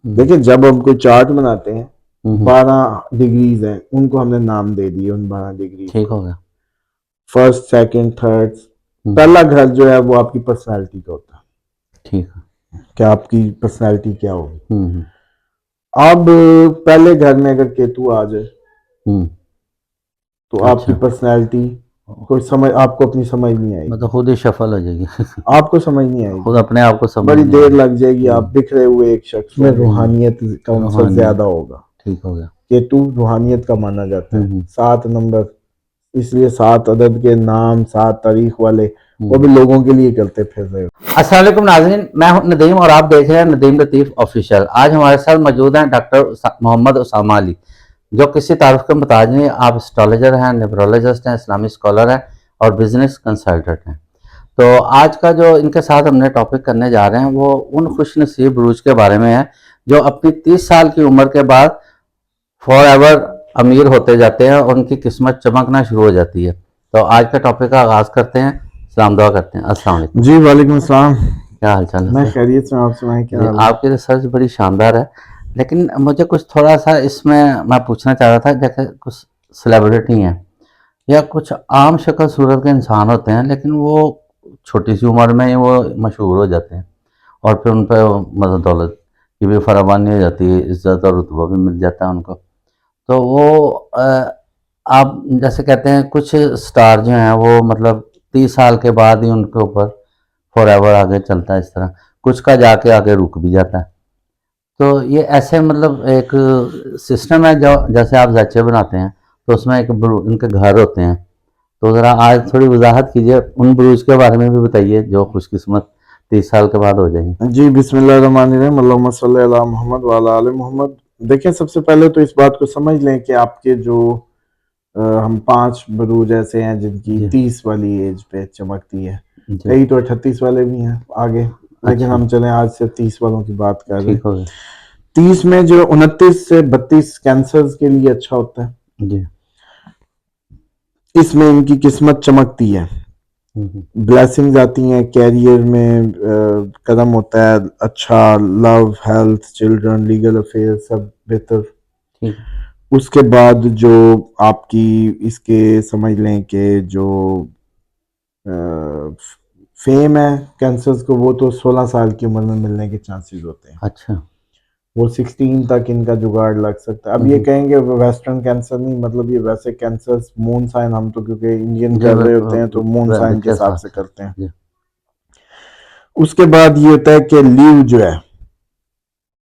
देखिए जब हम कोई चार्ट बनाते हैं 12 डिग्रीज हैं, उनको हमने नाम दे दिए उन 12 डिग्रीज ठीक को, हो गया। First second third. पहला घर जो है वो आपकी पर्सनालिटी का होता है, ठीक है। कि आपकी पर्सनालिटी क्या होगी। हम्म अब पहले घर में अगर केतु आ जाए हम्म तो आपकी अच्छा, पर्सनालिटी कोई समझ, आपको अपनी समझ नहीं आएगी, मतलब खुद ही सफल हो जाएगी। आपको समझ नहीं आएगी, खुद अपने आप को समझ बड़ी नहीं देर आएगी। लग जाएगी। आप बिखरे हुए एक शख्स में रूहानियत का अंसर रूहानियत। ज्यादा होगा। ठीक हो गया। केतु रूहानियत का माना जाता है। हम्म 7 नंबर, इसलिए 7 अदद के नाम 7 तारीख वाले वो हम्म भी लोगों के लिए करते फिर रहे हो। अस्सलाम वालेकुम नाज़रीन, मैं हूं नदीम और आप देख रहे हैं नदीम लतीफ़ ऑफिशियल। आज हमारे साथ मौजूद हैं डॉक्टर मोहम्मद उसामा अली, जो किसी तारुफ के मुताज नहीं। आप एस्ट्रोलॉजर हैं, न्यूमरोलॉजिस्ट हैं, इस्लामिक स्कॉलर हैं और बिजनेस कंसल्टेंट हैं। तो आज का जो इनके साथ हमने टॉपिक करने जा रहे हैं वो उन खुश नसीब बुरूज के बारे में है जो अपनी 30 साल की उम्र के बाद फॉर एवर अमीर होते जाते हैं और उनकी किस्मत चमकना शुरू हो जाती है। तो आज का टॉपिक का आगाज करते हैं, सलाम दुआ करते हैं। अस्सलाम वालेकुम। जी वालेकुम अस्सलाम। क्या हाल चाल है मैं सर? खैरियत से हूं, आप सुनाएं क्या जी, हाल है। आपकी रिसर्च बड़ी शानदार है, लेकिन मुझे कुछ थोड़ा सा इसमें मैं पूछना चाह रहा था। जैसे कुछ सेलिब्रिटी हैं या कुछ आम शक्ल सूरत के इंसान होते हैं, लेकिन वो छोटी सी उम्र में ही वो मशहूर हो जाते हैं और फिर उन पर मतलब दौलत की भी फराबानी हो जाती है, इज्जत और रुतबा भी मिल जाता है उनको। तो वो आप जैसे कहते हैं कुछ स्टार जो हैं वो मतलब 30 साल के बाद ही उनके ऊपर फॉर एवर आगे चलता है इस तरह, कुछ का जाके आगे रुक भी जाता है। तो ये ऐसे मतलब एक सिस्टम है जो जैसे आप जैचे बनाते हैं तो उसमें एक इनके घर होते हैं। तो ज़रा आज थोड़ी वजाहत कीजिए, उन बुरूज के बारे में भी बताइए जो खुशकिस्मत 30 साल के बाद हो जाएंगे। जी बिस्मिल्लाहिर्रहमानिर्रहीम, अल्लाहुम्मा सल्ली अला मोहम्मद व अला आले मोहम्मद। देखिए सबसे पहले तो इस बात को समझ लें कि आपके जो हम 5 बरूज ऐसे हैं जिनकी जी 30 वाली एज पे चमकती है। जी। कई तो 38 वाले भी हैं आगे, लेकिन अच्छा, हम चलें आज से 30 वालों की बात कर रहे हैं। ठीक हो गया। 30 में जो 29 से 32 कैंसर्स के लिए अच्छा होता है, जी। इसमें इनकी किस्मत चमकती है, हम्म ब्लेसिंग्स आती हैं, कैरियर में कदम होता है अच्छा, love health children legal affair सब बेहतर। ठीक है। उसके बाद जो आपकी इसके समझ लें कि जो फेम है कैंसर्स को, वो तो 16 साल की उम्र में मिलने के चांसेस होते हैं। अच्छा। वो 16 तक इनका जुगाड़ लग सकता है। अब ये कहेंगे वेस्टर्न कैंसर नहीं, मतलब ये वैसे कैंसर मून साइन, हम तो क्योंकि इंडियन जी कर रहे होते हैं तो मून साइन के के हिसाब साथ से करते हैं। जी। उसके बाद ये होता है कि लीव जो है,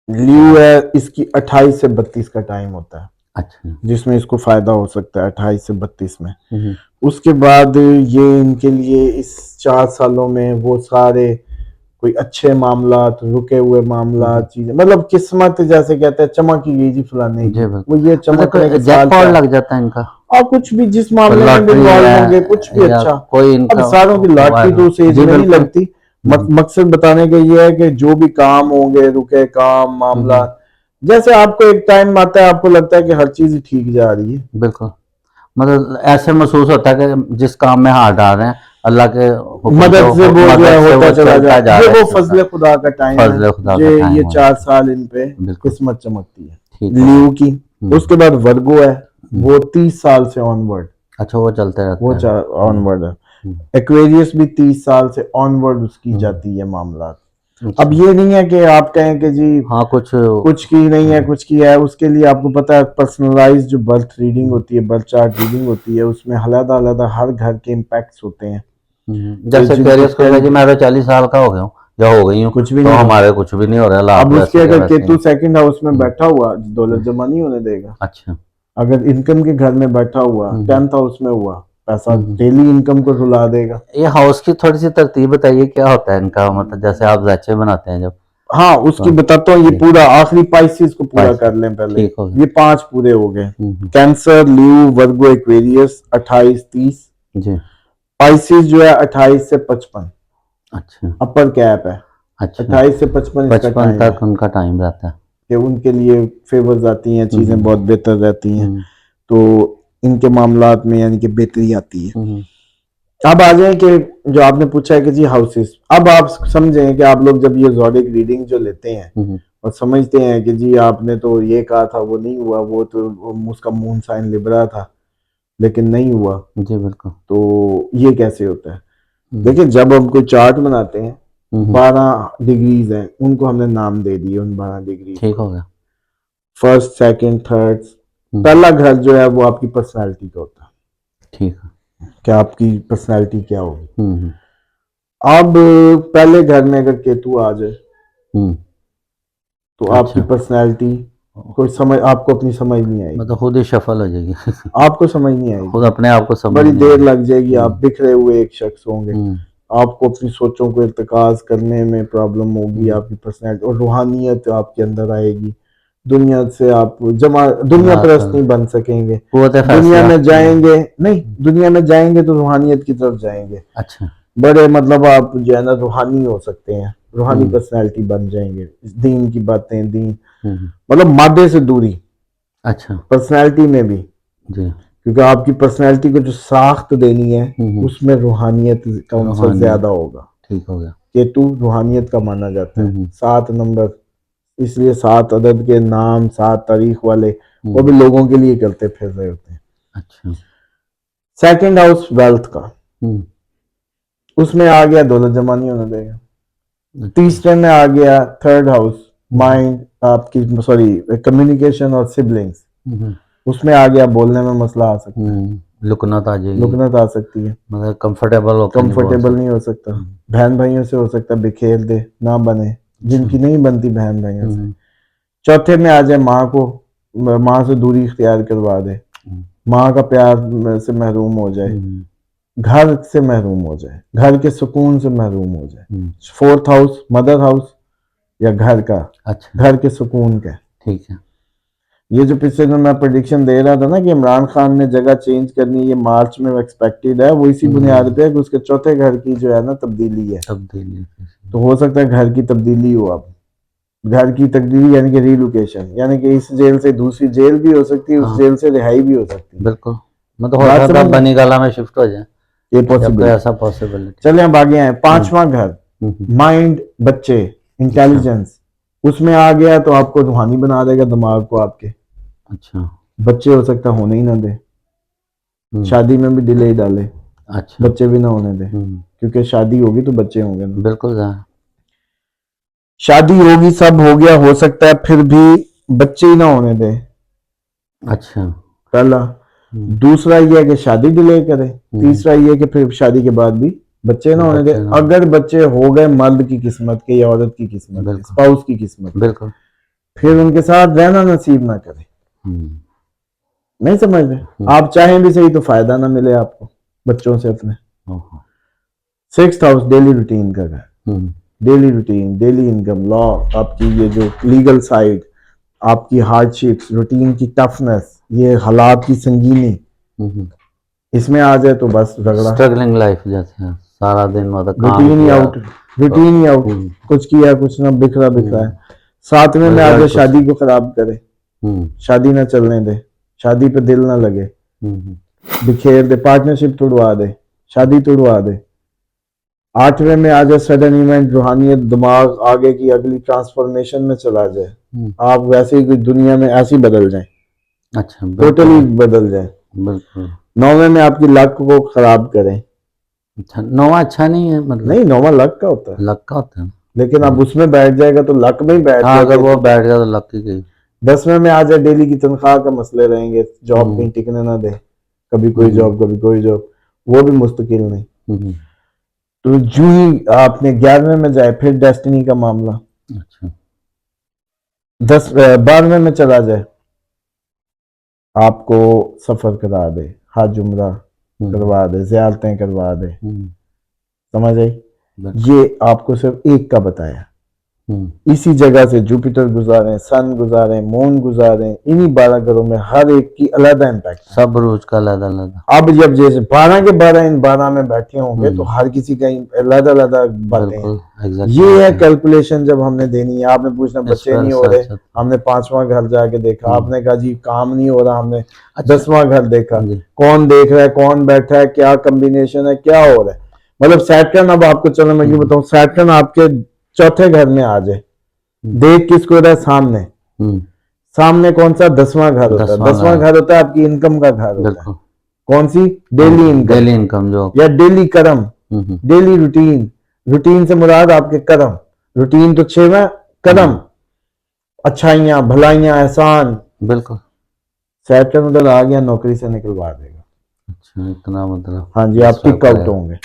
लीव है इसकी 28 से 32 का टाइम होता है अच्छा। जिसमें इसको फायदा हो सकता है, 28 से 32 में। हम्म उसके बाद ये इनके लिए इस 4 सालों में वो सारे कोई अच्छे मामला, रुके हुए मामला, चीजें मतलब किस्मत जैसे कहते हैं चमक ही गई जी फलाने जी की, बिल्कुल। वो ये मतलब चमकने के कोई साल जैकपॉट क्या है। लग जाता है इनका, और कुछ भी जिस कोई मामले में भी लॉटरी इन्वॉल्व होंगे कुछ भी है या अच्छा। कोई अब इनका सारों की लॉटरी तो उस एज जी में नहीं बिल्कुल। लगती। मकसद बताने का ये है कि जो भी काम होंगे, रुके काम मामला, जैसे आपको एक टाइम आता है आपको लगता है कि हर चीज ठीक जा रही है, बिल्कुल। मतलब ऐसे महसूस होता है कि जिस काम में हाथ डाल रहे हैं अल्लाह के हुक्म से मदद से वो जो है मदद से होता वो चला चलता जाए। जा ये रहा है, वो चलता फजल है। खुदा का टाइम है, फजल खुदा का ये टाइम हो 4 जाता साल इन पे है। बिल्कुल। किस्मत चमकती है ठीक हो लीव की। गया। उसके बाद वर्गो है, वो 30 साल से ऑनवर्ड, अच्छा, वो चलते वो रहता है। ऑनवर्ड है। हम्म, एक्वेरियस भी 30 साल से ऑनवर्ड उसकी हम्म, जाती है मामला। अब अच्छा। ये नहीं है कि आप कहें कि जी हाँ कुछ कुछ की नहीं है कुछ की है, उसके लिए आपको पता है पर्सनलाइज जो बर्थ रीडिंग होती है, बर्थ चार्ट रीडिंग होती है, उसमें अलग अलग हर घर के इम्पैक्ट्स होते हैं। तो जैसे जिनको कैरियर्स को जी मैं तो 40 साल का हो गया हूँ या हो गई हूँ, कुछ भी तो नहीं हुआ। हमारे कुछ भी नहीं हो रहा है, अब हालात उसके वैसे के अगर वैसे ही केतु हैं। सेकंड हाउस में हम्म, बैठा हुआ दौलत हम्म, जमा नहीं होने देगा। अच्छा। अगर इनकम के घर में बैठा हुआ हम्म 10th हाउस में हुआ, पैसा हम्म डेली इनकम को रुला देगा। ये हाउस की थोड़ी सी तरतीब बताइए, क्या होता है इनका, मतलब जैसे आप जैचे बनाते हैं जब। हाँ उसकी तो बताता हूँ, ये जी, पूरा आखिरी पाइसिस को पूरा बाईस। कर लें पहले। ठीक हो गया। ये 5 पूरे हो गए, हम्म, कैंसर लीव वर्गो एक्वेरियस 28 30, जी। पाइसिस जो है 28 से 55 अच्छा। अपर कैप है। अच्छा, 28 से 55 इसका 55 टाइम तक है उनका टाइम रहता है। कि उनके लिए फेवर्स आती हैं, चीजें हम्म बहुत बेहतर रहती हैं, हम्म तो इनके मामलात में यानी कि बेहतरी आती है। हम्म अब आ जाए कि जो आपने पूछा है कि जी हाउसेस, अब आप समझें कि आप लोग जब ये ज़ोडिक रीडिंग जो लेते हैं हम्म और समझते हैं कि जी आपने तो ये कहा था वो नहीं हुआ, वो तो उसका मून साइन लिब्रा था लेकिन नहीं हुआ, जी बिल्कुल। तो ये कैसे होता है। देखिए जब हम कोई चार्ट बनाते हैं 12 डिग्रीज हैं, उनको हमने नाम दे दिए उन 12 डिग्री, ठीक हो गया। First second third. पहला घर जो है वो आपकी पर्सनालिटी का होता है, ठीक है। क्या आपकी पर्सनालिटी क्या होगी। हम्म अब पहले घर में अगर केतु आ जाए हम्म तो आपकी अच्छा। पर्सनालिटी कोई समझ, आपको अपनी समझ नहीं आएगी, मतलब खुद ही सफल हो जाएगी। आपको समझ नहीं आएगी, खुद अपने आप को समझ बड़ी नहीं देर आएगी। लग जाएगी, आप बिखरे हुए एक शख्स होंगे, हम्म आपको अपनी सोचों को इर्तिकाज करने में प्रॉब्लम होगी, आपकी पर्सनैलिटी और रूहानियत आपके अंदर आएगी, दुनिया से आप दुनिया हाँ, परस्त तो नहीं बन सकेंगे, कुव्वत दुनिया फैसला। में जाएंगे नहीं, दुनिया में जाएंगे तो रूहानियत की तरफ जाएंगे, अच्छा। बड़े मतलब आप जो है ना रूहानी हो सकते हैं, रूहानी हम्म पर्सनैलिटी बन जाएंगे, दीन की बातें, दीन हम्म मतलब मादे से दूरी अच्छा। पर्सनैलिटी में भी, जी। क्योंकि आपकी पर्सनैलिटी को जो साख्त देनी है उसमें रूहानियत का अंसर रूहानी। ज्यादा होगा। ठीक हो गया। केतु रूहानियत का माना जाता है, हम्म 7 नंबर, इसलिए 7 अदद के नाम 7 तारीख वाले वो भी हम्म लोगों के लिए करते फिर रहे होते हैं। अच्छा। सेकंड हाउस वेल्थ का, हम्म उसमें आ गया दौलत जमा नहीं होने देगा। अच्छा। तीसरे में आ गया थर्ड हाउस, माइंड आपकी सॉरी कम्युनिकेशन और सिबलिंग्स, हम्म उसमें आ गया बोलने में मसला आ सकता है, लुकनत आ जाएगी। लुकनत आ सकती है, मतलब कंफर्टेबल होकर नहीं बोल कंफर्टेबल सकते। नहीं हो सकता, बहन भाइयों से हो सकता है बिखेर दे, ना बने, जिनकी नहीं बनती बहन भाइयों से। चौथे में आ जाए माँ को, माँ से दूरी इख्तियार करवा दे, माँ का प्यार से महरूम हो जाए, घर से महरूम हो जाए, घर के सुकून से महरूम हो जाए। फोर्थ हाउस मदर हाउस या घर का, अच्छा। घर के सुकून का। ठीक है। ये जो पिछले दिन मैं प्रेडिक्शन दे रहा था ना कि इमरान खान ने जगह चेंज करनी है, ये मार्च में एक्सपेक्टेड है, वो इसी बुनियाद पे है कि उसके चौथे घर की जो है ना तब्दीली है, तब्दीली। तो हो सकता है घर की तब्दीली हो। अब घर की तब्दीली यानी कि रीलोकेशन, यानी कि इस जेल से दूसरी जेल भी हो सकती है, उस हाँ। जेल से रिहाई भी हो सकती है, बिल्कुल। मतलब हो बात सकता है समझ में? बनीगाला में शिफ्ट हो जाए, ये जब कोई पॉसिबल। ऐसा पॉसिबिलिटी। चले अब आगे आए, पांचवा घर माइंड, बच्चे, इंटेलिजेंस, उसमें आ गया तो आपको रूहानी बना देगा दिमाग को आपके। अच्छा। बच्चे हो सकता है होने ही ना दे, शादी में भी डिले डाले, अच्छा। बच्चे भी ना होने दे, क्योंकि शादी होगी तो बच्चे होंगे ना, बिल्कुल जाए। शादी होगी सब हो गया, हो सकता है फिर भी बच्चे ही ना होने दे, अच्छा। पहला। दूसरा ये है कि शादी डिले करे, तीसरा ये है कि फिर शादी के बाद भी बच्चे ना होने दे। बच्चे ना। अगर बच्चे हो गए मर्द की किस्मत के या औरत की किस्मत के, बिल्कुल। स्पाउस की किस्मत के, बिल्कुल। फिर उनके साथ रहना नसीब ना करे, नहीं समझ रहे आप, चाहें भी सही तो फायदा ना मिले आपको बच्चों से अपने। ओहो। सिक्स्थ हाउस डेली रूटीन का घर, daily routine, daily income, law, आपकी ये जो लीगल साइड, आपकी हार्डशिप्स, रूटीन की टफनेस, ये हालात की संगीनी, इसमें आ जाए तो बस रगड़ा, स्ट्रगलिंग लाइफ जैसे है, सारा दिन मतलब काम रूटीन ही किया। आउट, रूटीन ही आउट, कुछ किया कुछ ना, बिखरा बिखरा है। सातवें में आ जाए शादी को खराब करे, शादी ना चलने दे, शादी पे दिल ना लगे, बिखेर दे, पार्टनरशिप तोड़वा दे, शादी तोड़वा दे। आठवें में आ जाए सडन इवेंट, रूहानियत, दिमाग आगे की अगली ट्रांसफॉर्मेशन में चला जाए, आप वैसे ही कोई दुनिया में ऐसे ही बदल जाए, अच्छा। टोटली बदल जाए। बिल्कुल। नौवें में आपकी लक को खराब करें, अच्छा, नौवा अच्छा नहीं है मतलब? नहीं नौवा लक का होता है, लक का होता है, लेकिन अब उसमें बैठ जाएगा तो लक में ही बैठ हाँ जाएगा। अगर वो बैठ गया तो लक ही गई। 10वें में आ जाए डेली की तनख्वाह का मसले रहेंगे, जॉब कहीं टिकने ना दे, कभी कोई जॉब कभी कोई जॉब, वो भी मुस्तकिल नहीं। तो जो ही आपने 11वें में जाए फिर डेस्टिनी का मामला। अच्छा। 12वें में चला जाए, आपको सफर करा दे, हज उम्रा करवा दे, ज़ियारतें करवा दे, समझ आई? ये आपको सिर्फ एक का बताया, इसी जगह से जुपिटर गुजारे, सन गुजारे, मून गुजारे, इन्हीं 12 घरों में हर एक की अलग इम्पैक्ट, सब रोज का अलग अलग। अब जब जैसे 12 के 12 इन 12 में बैठे होंगे तो हर किसी का अलग अलग बातें हैं। ये है कैलकुलेशन जब हमने देनी है। आपने पूछना बच्चे नहीं हो रहे, हमने 5वां घर जाके देखा, आपने कहा जी काम नहीं हो रहा, हमने 10वां घर देखा, कौन देख रहा है, कौन बैठा है, क्या कॉम्बिनेशन है, क्या हो रहा है, मतलब सैटर्न, अब आपको चलो मैं ये बताऊं, सैटर्न आपके चौथे घर में आ जाए देख किसको होता है? सामने। सामने कौन सा? 10वां घर होता है। 10वां घर होता है आपकी इनकम का घर होता है। कौन सी? Daily income. डेली इनकम जो, या डेली कर्म, डेली रूटीन। रूटीन से मुराद आपके कर्म। रूटीन तो 6वां कर्म, अच्छाइयां, भलाइयां, एहसान। बिल्कुल। सैटर्न उधर आ गया, नौकरी से निकलवा देगा। अच्छा, इतना मतलब। हाँ जी, आप टिक आउट होंगे।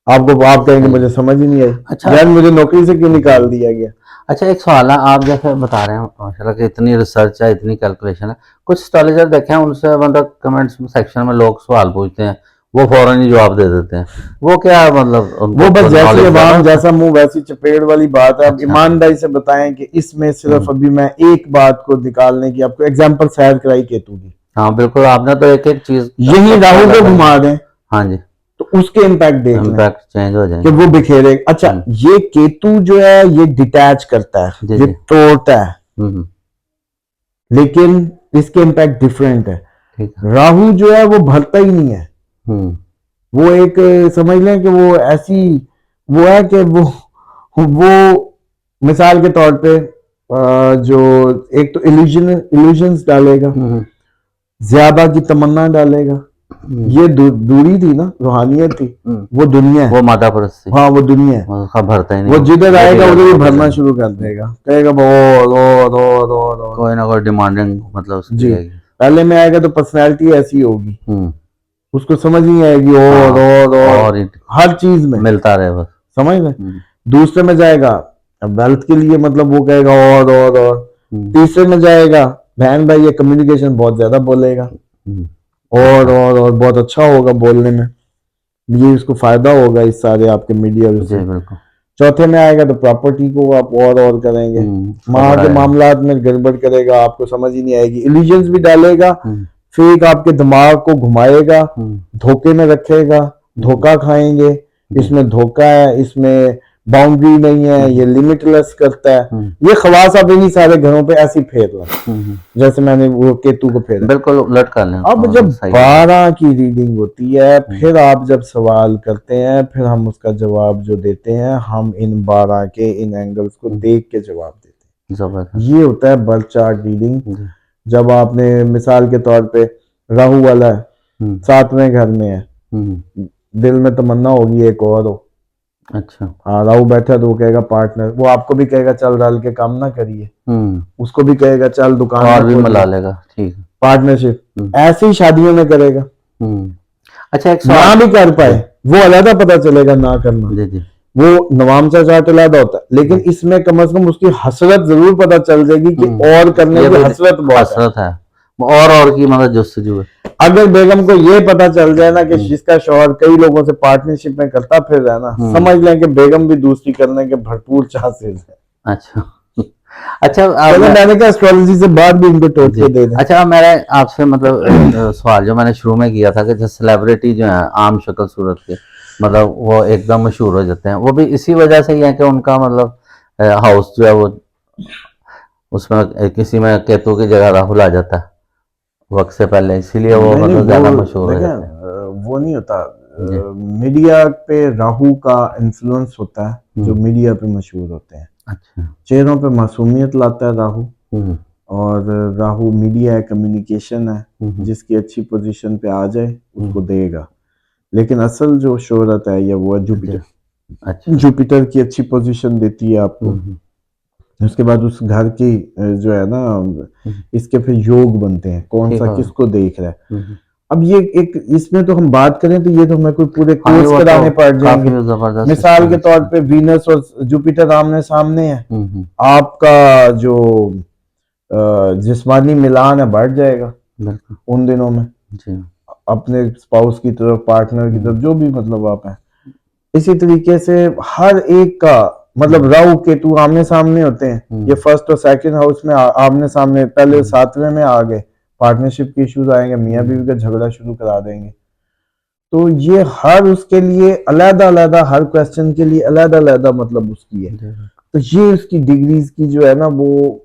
आपको आप कहेंगे मुझे समझ ही नहीं आई। अच्छा, यार मुझे नौकरी से क्यों निकाल दिया गया? अच्छा, एक सवाल है, आप जैसे बता रहे हैं माशाल्लाह कि इतनी रिसर्च है, इतनी कैलकुलेशन है, कुछ एस्ट्रोलॉजर देखे हैं उनसे मतलब कमेंट्स सेक्शन में लोग सवाल पूछते हैं, वो फौरन ही जवाब दे देते हैं, वो क्या मतलब वो बस जैसी अवाम जैसा मुंह वैसी चपेट वाली बात है। आप अच्छा। ईमानदारी से बताएं कि इसमें सिर्फ अभी मैं एक बात को निकालने की आपको एग्जांपल शायद कराई केतु की। हाँ बिल्कुल, आपने तो एक एक चीज, यही राहु को घुमा दें। हाँ जी, तो उसके इम्पैक्ट देख लें, इम्पैक्ट चेंज हो जाएंगे कि वो बिखेरे। अच्छा, ये केतु जो है ये डिटैच करता है, जी, ये जी। तोड़ता है, लेकिन इसके इम्पैक्ट डिफरेंट है। ठीक है। राहु जो है वो भरता ही नहीं है। वो एक समझ लें कि वो ऐसी वो है कि वो मिसाल के तौर पे जो एक तो इल्यूजन्स डालेगा, ज्यादा की तमन्ना डालेगा। ये दूरी थी ना, रूहानियत थी, वो दुनिया है, वो मादा परस्ती। हाँ वो दुनिया है, उसका भरता ही नहीं। वो जिधर आएगा उधर ही भरना शुरू कर देगा, कहेगा रो कोई ना कोई डिमांडिंग मतलब उसकी जी। आएगी। पहले में आएगा तो पर्सनैलिटी ऐसी होगी, उसको समझ नहीं आएगी, और हर चीज में मिलता रहे बस, समझ में। दूसरे में जाएगा वेल्थ के लिए, मतलब वो कहेगा और तीसरे में जाएगा बहन भाई, ये कम्युनिकेशन बहुत ज्यादा बोलेगा, और बहुत अच्छा होगा बोलने में, ये उसको फायदा होगा इस सारे आपके मीडिया से। चौथे में आएगा तो प्रॉपर्टी को आप और करेंगे, माँ के मामलात में गड़बड़ करेगा, आपको समझ ही नहीं आएगी, इल्यूजन्स भी डालेगा, फेक आपके दिमाग को घुमाएगा, धोखे में रखेगा, धोखा खाएंगे, इसमें धोखा है, इसमें बाउंड्री नहीं है, ये लिमिटलेस करता है। ये खवास आप इन्हीं सारे घरों पे ऐसी फेर ला, जैसे मैंने वो केतु को फेरा, बिल्कुल उलट कर लें। अब जब 12 की रीडिंग होती है, फिर आप जब सवाल करते हैं, फिर हम उसका जवाब जो देते हैं, हम इन 12 के इन एंगल्स को देख के जवाब देते हैं। ये होता है बर्थ चार्ट रीडिंग। जब आपने मिसाल के तौर पे राहु वाला है 7वें घर में है, दिल में तमन्ना होगी एक और हो। अच्छा, हाँ, राहु बैठा तो वो कहेगा पार्टनर, वो आपको भी कहेगा चल डाल के काम ना करिए, उसको भी कहेगा चल दुकान और भी मिला लेगा, ठीक है, पार्टनरशिप। ऐसे ही शादियों में करेगा। अच्छा, एक ना भी कर पाए वो अलग पता चलेगा, ना करना जी जी, वो नवामचा चार्ट अलग होता है, लेकिन इसमें कम से कम उसकी हसरत जरूर पता चल जाएगी कि और करने की हसरत बहुत है, और की मतलब जस्तजू है। अगर बेगम को ये पता चल जाए ना कि जिसका शौहर कई लोगों से पार्टनरशिप में करता फिर रहा ना, समझ लें कि बेगम भी दूसरी करने के भरपूर चांसेस है। अच्छा अच्छा, मैंने कहा एस्ट्रोलॉजी से बाद भी इनको टोटके दे दें। अच्छा, मेरा आपसे मतलब सवाल जो मैंने शुरू में किया था कि जो सेलिब्रिटी जो है आम शक्ल सूरत के, मतलब वो एकदम मशहूर हो जाते हैं, वो भी इसी वजह से ही है कि उनका मतलब हाउस जो है वो उसमें किसी में केतु की जगह राहुल आ जाता है वक्त से पहले, इसीलिए वो मतलब ज्यादा मशहूर हो जाते हैं। वो नहीं होता, मीडिया पे राहु का इन्फ्लुएंस होता है, जो मीडिया पे मशहूर होते हैं। अच्छा, चेहरों पे मासूमियत लाता है राहु, और राहु मीडिया है, कम्युनिकेशन है, जिसकी अच्छी पोजीशन पे आ जाए उसको देगा। लेकिन असल जो शोहरत है या वो है जुपिटर। अच्छा, जुपिटर की अच्छी पोजीशन देती है आपको। उसके बाद उस घर की जो है ना, इसके फिर योग बनते हैं, कौन सा किसको देख रहा है। अब ये एक इसमें तो हम बात करें तो ये तो हमें कोई पूरे कोर्स कराने पड़ जाएंगे। मिसाल के तौर पे वीनस और जुपिटर आमने सामने है, आपका जो जिस्मानी मिलान है बढ़ जाएगा उन दिनों में, अपने स्पाउस की तरफ, पार्टनर की तरफ, जो भी मतलब आप हैं। इसी तरीके से हर एक का मतलब राहु केतु आमने सामने होते हैं, ये फर्स्ट और सेकंड हाउस में आमने सामने, पहले 7वें में आ गए, पार्टनरशिप के इश्यूज आएंगे, मियाँ बीवी का झगड़ा शुरू करा देंगे। तो ये हर उसके लिए अलग अलग, हर क्वेश्चन के लिए अलग अलग मतलब उसकी है। तो ये उसकी डिग्रीज की जो है ना, वो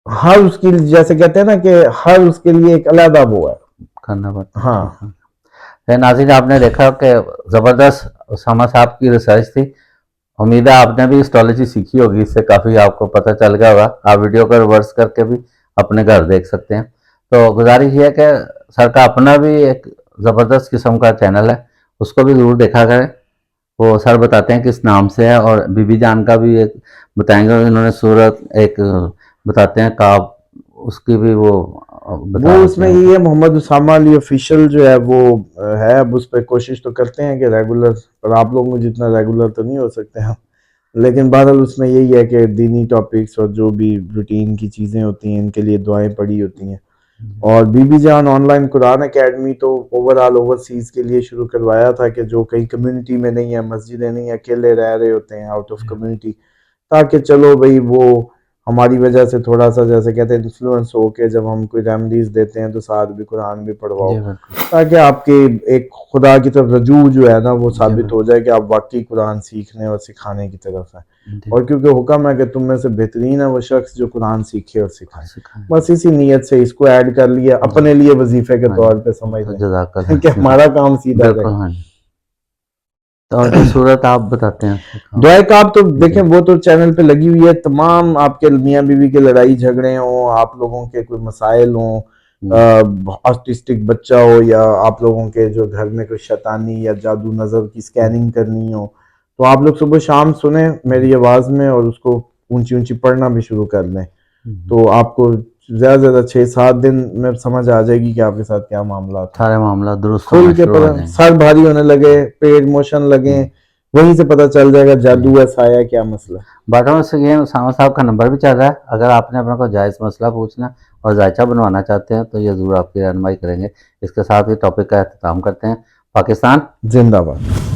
हर उसकी, जैसे कहते हैं ना कि हर उसके लिए एक अलग वो है करना पड़ता। हाँ, नाज़रीन, आपने देखा कि जबरदस्त उसामा साहब की रिसर्च थी, उम्मीद है आपने भी एस्ट्रोलॉजी सीखी होगी, इससे काफ़ी आपको पता चल गया होगा। आप वीडियो को रिवर्स करके भी अपने घर देख सकते हैं। तो गुजारिश ये है कि सर का अपना भी एक ज़बरदस्त किस्म का चैनल है, उसको भी ज़रूर देखा करें। वो सर बताते हैं किस नाम से है, और बीबी जान का भी एक बताएंगे, इन्होंने सूरत एक बताते हैं काब, उसकी भी वो बता वो देते उसमें हैं। ये है, मोहम्मद उसामा अली ऑफिशियल जो है वो है। अब उस पर कोशिश तो करते हैं कि रेगुलर, पर आप लोगों को जितना रेगुलर तो नहीं हो सकते हम, लेकिन बहरहाल उसमें यही है कि दीनी टॉपिक्स और जो भी रूटीन की चीज़ें होती हैं इनके लिए दुआएं पड़ी होती हैं। और बीबी जान ऑनलाइन कुरान एकेडमी तो ओवरऑल ओवरसीज़ के लिए शुरू करवाया था कि जो कहीं कम्युनिटी में नहीं है, मस्जिदें नहीं, अकेले रह रहे होते हैं आउट ऑफ कम्युनिटी, ताकि चलो भाई वो हमारी वजह से थोड़ा सा जैसे कहते हैं इन्फ्लुएंस हो के जब हम कोई रेमडीज देते हैं तो साथ भी कुरान भी पढ़वाओ, जी बिल्कुल। ताकि आपके एक खुदा की तरफ रजू जो है ना वो जी साबित बिल्कुल। हो जाए कि आप वाकई कुरान सीखने और सिखाने की तरफ हैं। जी। और क्योंकि हुक्म है कि तुम में से बेहतरीन है वो शख्स जो कुरान सीखे और सिखाए। सिखाएं। बस इसी नीयत से इसको ऐड कर लिया, अपने लिए वजीफे के हाँ तौर जी, पे समझ तो लें कि जज़ाकल्लाह। हमारा काम सीधा बिल्कुल, रहे। हाँ जी। तो और जो सूरत आप बताते हैं हाँ। दुआ का आप तो देखें, जी। वो तो चैनल पे लगी हुई है, तमाम आपके मियाँ बीवी के लड़ाई झगड़े हों, आप लोगों के कोई मसाइल हों, ऑटिस्टिक बच्चा हो, या आप लोगों के जो घर में कोई शैतानी या जादू नज़र की स्कैनिंग करनी हो, तो आप लोग सुबह शाम सुने मेरी आवाज़ में और उसको ऊंची ऊंची पढ़ना भी शुरू कर लें, तो आपको ज़्यादा से ज़्यादा 6-7 दिन में समझ आ जाएगी कि आपके साथ क्या मामला था। सारे मामला दुरुस्त खुल होना के शुरू हो पता, जाएंगे। सर भारी होने लगे, पेट मोशन लगे, वहीं से पता चल जाएगा जादू है, साया, क्या मसला। बाटों से ये उसामा साहब का नंबर भी चल रहा है, अगर आपने अपना कोई जायज़ मसला पूछना और जायचा बनवाना चाहते हैं तो ये ज़रूर आपकी रहनुमाई करेंगे। इसके साथ ही टॉपिक का अख्ताम करते हैं। पाकिस्तान जिंदाबाद।